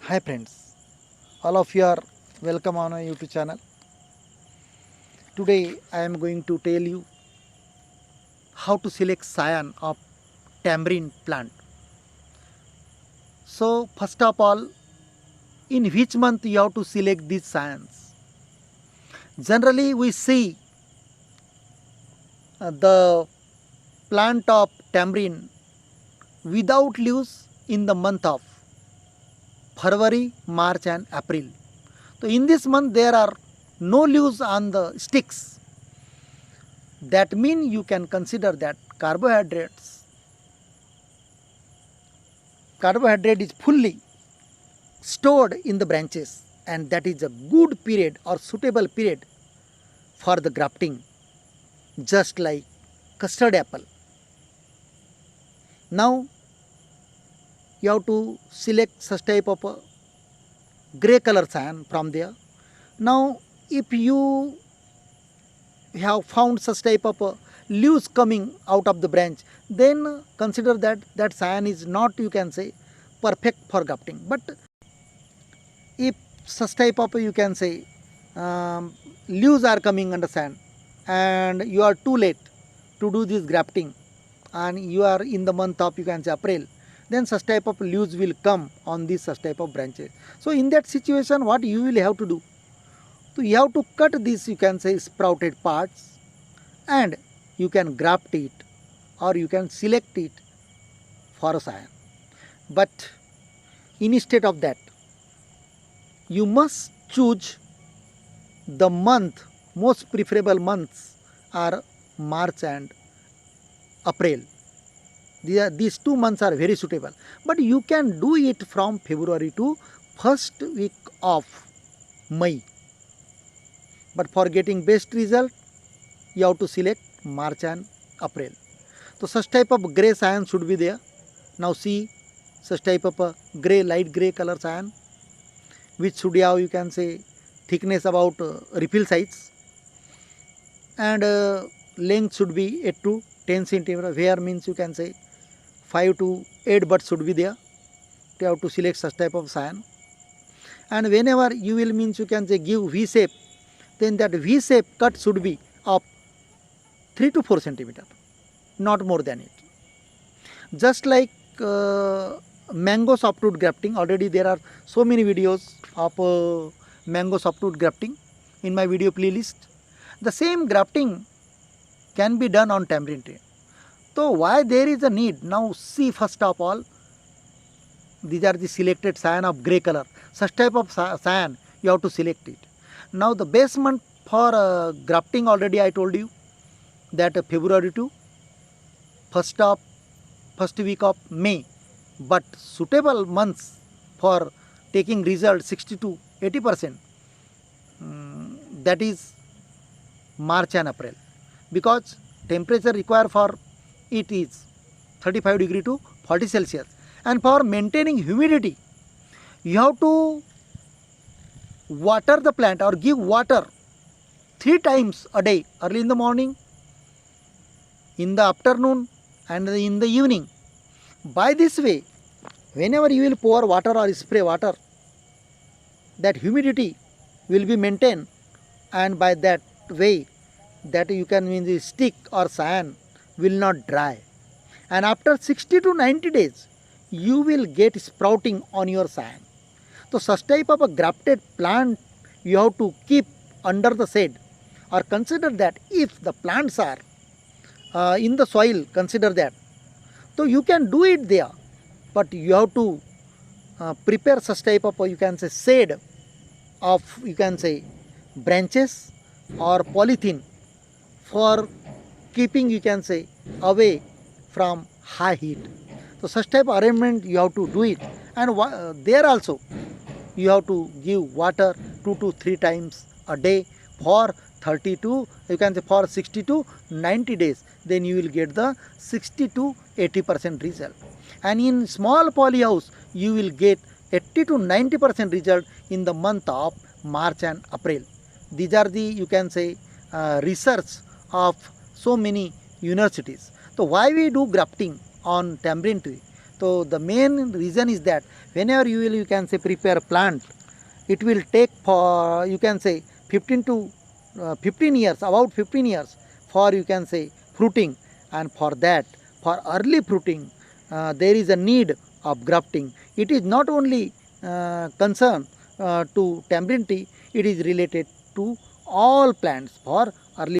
Hi friends, all of you are welcome on our YouTube channel. Today I am going to tell you how to select cyan of tamarind plant. So first of all, in which month you have to select these cyans? Generally we see the plant of tamarind without leaves in the month of February, March and April. So in this month there are no leaves on the sticks. That means you can consider that carbohydrate is fully stored in the branches, and that is a good period or suitable period for the grafting, just like custard apple. Now you have to select such type of a grey color cyan from there. Now if you have found such type of leaves coming out of the branch, then consider that that cyan is not, you can say, perfect for grafting. But if such type of, you can say, leaves are coming under sand and you are too late to do this grafting and you are in the month of, you can say, April, then such type of leaves will come on this such type of branches. So in that situation, what you will have to do? So you have to cut this, you can say, sprouted parts, and you can graft it or you can select it for a cyan. But instead of that, you must choose the month. Most preferable months are March and April. These 2 months are very suitable. But you can do it from February to first week of May. But for getting best result, you have to select March and April. So such type of grey cyan should be there. Now see such type of a grey, light grey color cyan, which should have, you can say, thickness about refill size, and length should be 8 to 10 centimeter. Where means, you can say, 5 to 8 buds should be there. You have to select such type of cyan. And whenever you will, means, you can say, give V shape, then that V shape cut should be of 3 to 4 centimeter, not more than it. Just like mango softwood grafting, already there are so many videos of mango softwood grafting in my video playlist. The same grafting can be done on tamarind tree. So why there is a need? Now see, first of all, these are the selected cyan of grey color. Such type of cyan you have to select it. Now the best month for grafting, already I told you that February to first week of May. But suitable months for taking result 60 to 80%, that is March and April, because temperature required for it is 35 degree to 40 Celsius, and for maintaining humidity you have to water the plant or give water 3 times a day, early in the morning, in the afternoon and in the evening. By this way, whenever you will pour water or spray water, that humidity will be maintained, and by that way, that you can, mean, the stick or cyan will not dry. And after 60 to 90 days, you will get sprouting on your cyan. So such type of a grafted plant you have to keep under the shade, or consider that if the plants are in the soil, consider that. So you can do it there, but you have to prepare such type of, you can say, shade of, you can say, branches or polythene for keeping, you can say, away from high heat. So such type of arrangement you have to do it, and there also you have to give water 2 to 3 times a day for 30 to, you can say, for 60 to 90 days. Then you will get the 60 to 80% result. And in small poly house you will get 80 to 90% result in the month of March and April. These are the, you can say, research of so many universities. So why we do grafting on tamarind tree? So the main reason is that whenever you can say prepare plant, it will take for you can say 15 to 15 years, about 15 years for you can say fruiting, and for that, for early fruiting, there is a need of grafting. It is not only concern to tamarind tree, it is related to all plants for early